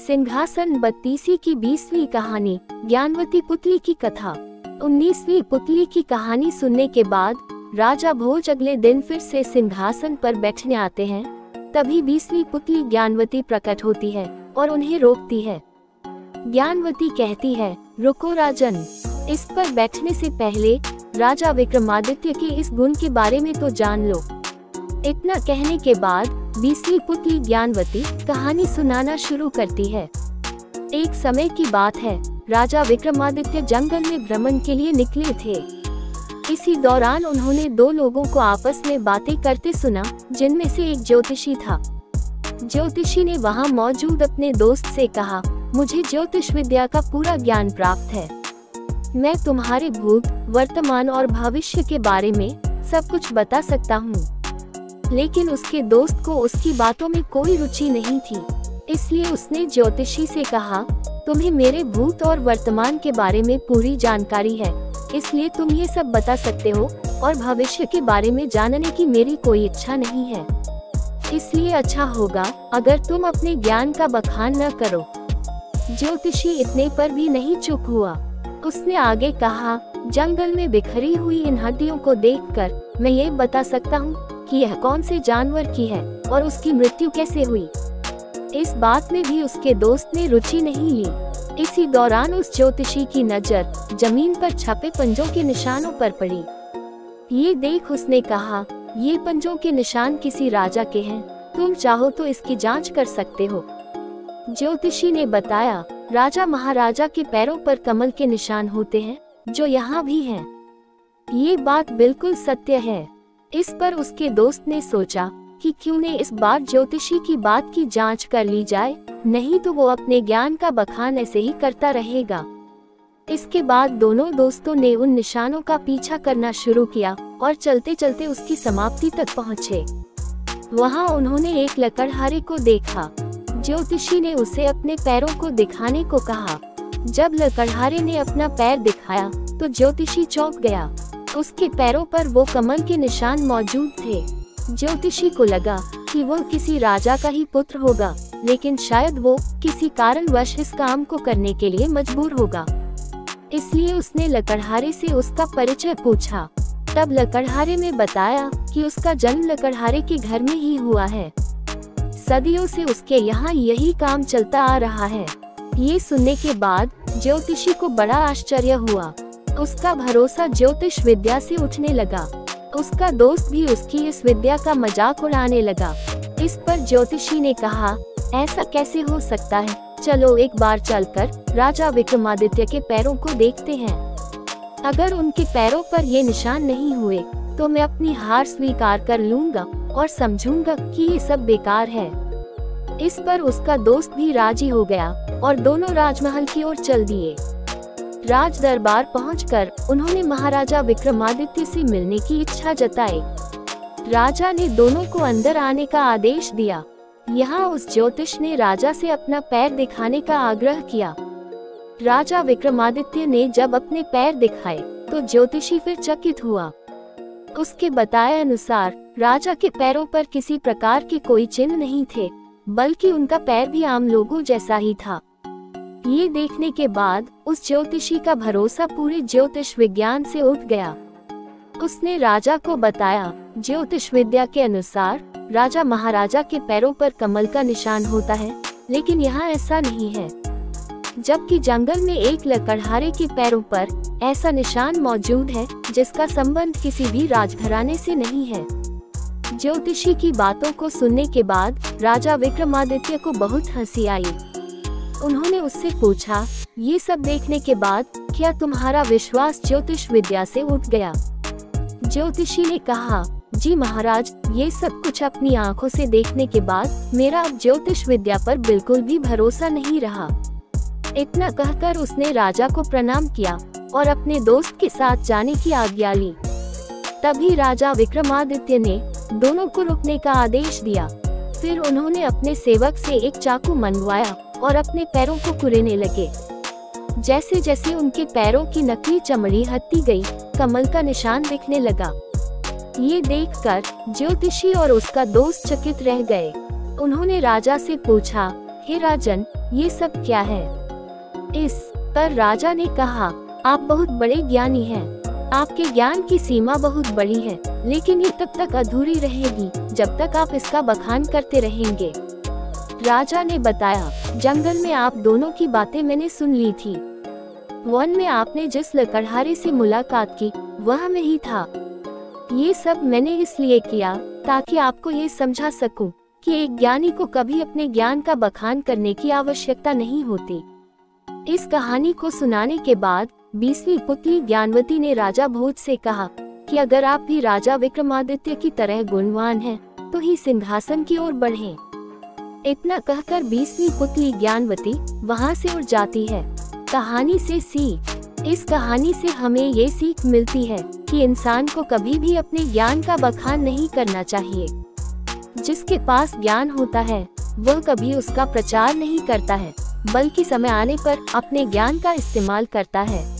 सिंहासन 32 की 20वीं कहानी, ज्ञानवती पुतली की कथा। 19वीं पुतली की कहानी सुनने के बाद राजा भोज अगले दिन फिर से सिंहासन पर बैठने आते हैं। तभी 20वीं पुतली ज्ञानवती प्रकट होती है और उन्हें रोकती है। ज्ञानवती कहती है, रुको राजन, इस पर बैठने से पहले राजा विक्रमादित्य के इस गुण के बारे में तो जान लो। इतना कहने के बाद 20वीं पुतली ज्ञानवती कहानी सुनाना शुरू करती है। एक समय की बात है, राजा विक्रमादित्य जंगल में भ्रमण के लिए निकले थे। इसी दौरान उन्होंने दो लोगों को आपस में बातें करते सुना, जिनमें से एक ज्योतिषी था। ज्योतिषी ने वहां मौजूद अपने दोस्त से कहा, मुझे ज्योतिष विद्या का पूरा ज्ञान प्राप्त है। मैं तुम्हारे भूत, वर्तमान और भविष्य के बारे में सब कुछ बता सकता हूँ। लेकिन उसके दोस्त को उसकी बातों में कोई रुचि नहीं थी, इसलिए उसने ज्योतिषी से कहा, तुम्हें मेरे भूत और वर्तमान के बारे में पूरी जानकारी है, इसलिए तुम ये सब बता सकते हो और भविष्य के बारे में जानने की मेरी कोई इच्छा नहीं है। इसलिए अच्छा होगा अगर तुम अपने ज्ञान का बखान न करो। ज्योतिषी इतने पर भी नहीं चुप हुआ। उसने आगे कहा, जंगल में बिखरी हुई इन हड्डियों को देखकर मैं ये बता सकता हूँ कि यह कौन से जानवर की है और उसकी मृत्यु कैसे हुई। इस बात में भी उसके दोस्त ने रुचि नहीं ली। इसी दौरान उस ज्योतिषी की नजर जमीन पर छपे पंजों के निशानों पर पड़ी। ये देख उसने कहा, ये पंजों के निशान किसी राजा के हैं, तुम चाहो तो इसकी जांच कर सकते हो। ज्योतिषी ने बताया, राजा महाराजा के पैरों पर कमल के निशान होते हैं, जो यहाँ भी हैं। ये बात बिल्कुल सत्य है। इस पर उसके दोस्त ने सोचा कि क्यों न इस बार ज्योतिषी की बात की जांच कर ली जाए, नहीं तो वो अपने ज्ञान का बखान ऐसे ही करता रहेगा। इसके बाद दोनों दोस्तों ने उन निशानों का पीछा करना शुरू किया और चलते चलते उसकी समाप्ति तक पहुँचे। वहाँ उन्होंने एक लकड़हारे को देखा। ज्योतिषी ने उसे अपने पैरों को दिखाने को कहा। जब लकड़हारे ने अपना पैर दिखाया तो ज्योतिषी चौंक गया। उसके पैरों पर वो कमल के निशान मौजूद थे। ज्योतिषी को लगा कि वो किसी राजा का ही पुत्र होगा, लेकिन शायद वो किसी कारणवश इस काम को करने के लिए मजबूर होगा। इसलिए उसने लकड़हारे से उसका परिचय पूछा। तब लकड़हारे ने बताया कि उसका जन्म लकड़हारे के घर में ही हुआ है। सदियों से उसके यहाँ यही काम चलता आ रहा है। ये सुनने के बाद ज्योतिषी को बड़ा आश्चर्य हुआ। उसका भरोसा ज्योतिष विद्या से उठने लगा। उसका दोस्त भी उसकी इस विद्या का मजाक उड़ाने लगा। इस पर ज्योतिषी ने कहा, ऐसा कैसे हो सकता है, चलो एक बार चलकर राजा विक्रमादित्य के पैरों को देखते हैं। अगर उनके पैरों पर ये निशान नहीं हुए तो मैं अपनी हार स्वीकार कर लूंगा और समझूंगा कि ये सब बेकार है। इस पर उसका दोस्त भी राजी हो गया और दोनों राजमहल की ओर चल दिए। राज दरबार पहुंचकर उन्होंने महाराजा विक्रमादित्य से मिलने की इच्छा जताई। राजा ने दोनों को अंदर आने का आदेश दिया। यहाँ उस ज्योतिष ने राजा से अपना पैर दिखाने का आग्रह किया। राजा विक्रमादित्य ने जब अपने पैर दिखाए तो ज्योतिषी फिर चकित हुआ। उसके बताए अनुसार राजा के पैरों पर किसी प्रकार के कोई चिन्ह नहीं थे, बल्कि उनका पैर भी आम लोगों जैसा ही था। ये देखने के बाद उस ज्योतिषी का भरोसा पूरे ज्योतिष विज्ञान से उठ गया। उसने राजा को बताया, ज्योतिष विद्या के अनुसार राजा महाराजा के पैरों पर कमल का निशान होता है, लेकिन यहाँ ऐसा नहीं है। जबकि जंगल में एक लकड़हारे के पैरों पर ऐसा निशान मौजूद है जिसका संबंध किसी भी राजघराने से नहीं है। ज्योतिषी की बातों को सुनने के बाद राजा विक्रमादित्य को बहुत हंसी आई। उन्होंने उससे पूछा, ये सब देखने के बाद क्या तुम्हारा विश्वास ज्योतिष विद्या से उठ गया? ज्योतिषी ने कहा, जी महाराज, ये सब कुछ अपनी आंखों से देखने के बाद मेरा अब ज्योतिष विद्या पर बिल्कुल भी भरोसा नहीं रहा। इतना कहकर उसने राजा को प्रणाम किया और अपने दोस्त के साथ जाने की आज्ञा ली। तभी राजा विक्रमादित्य ने दोनों को रुकने का आदेश दिया। फिर उन्होंने अपने सेवक से एक चाकू मंगवाया और अपने पैरों को कुरेदने लगे। जैसे जैसे उनके पैरों की नकली चमड़ी हटती गई, कमल का निशान दिखने लगा। ये देखकर ज्योतिषी और उसका दोस्त चकित रह गए। उन्होंने राजा से पूछा, हे राजन, ये सब क्या है? इस पर राजा ने कहा, आप बहुत बड़े ज्ञानी हैं। आपके ज्ञान की सीमा बहुत बड़ी है, लेकिन ये तब तक अधूरी रहेगी जब तक आप इसका बखान करते रहेंगे। राजा ने बताया, जंगल में आप दोनों की बातें मैंने सुन ली थी। वन में आपने जिस लकड़हारे से मुलाकात की वह मैं ही था। ये सब मैंने इसलिए किया ताकि आपको ये समझा सकूं कि एक ज्ञानी को कभी अपने ज्ञान का बखान करने की आवश्यकता नहीं होती। इस कहानी को सुनाने के बाद 20वीं पुतली ज्ञानवती ने राजा भोज से कहा कि अगर आप भी राजा विक्रमादित्य की तरह गुणवान हैं, तो ही सिंहासन की ओर बढ़ें। इतना कहकर 20वीं पुतली ज्ञानवती वहां से उड़ जाती है। कहानी से सीख। इस कहानी से हमें ये सीख मिलती है कि इंसान को कभी भी अपने ज्ञान का बखान नहीं करना चाहिए। जिसके पास ज्ञान होता है वह कभी उसका प्रचार नहीं करता है, बल्कि समय आने पर अपने ज्ञान का इस्तेमाल करता है।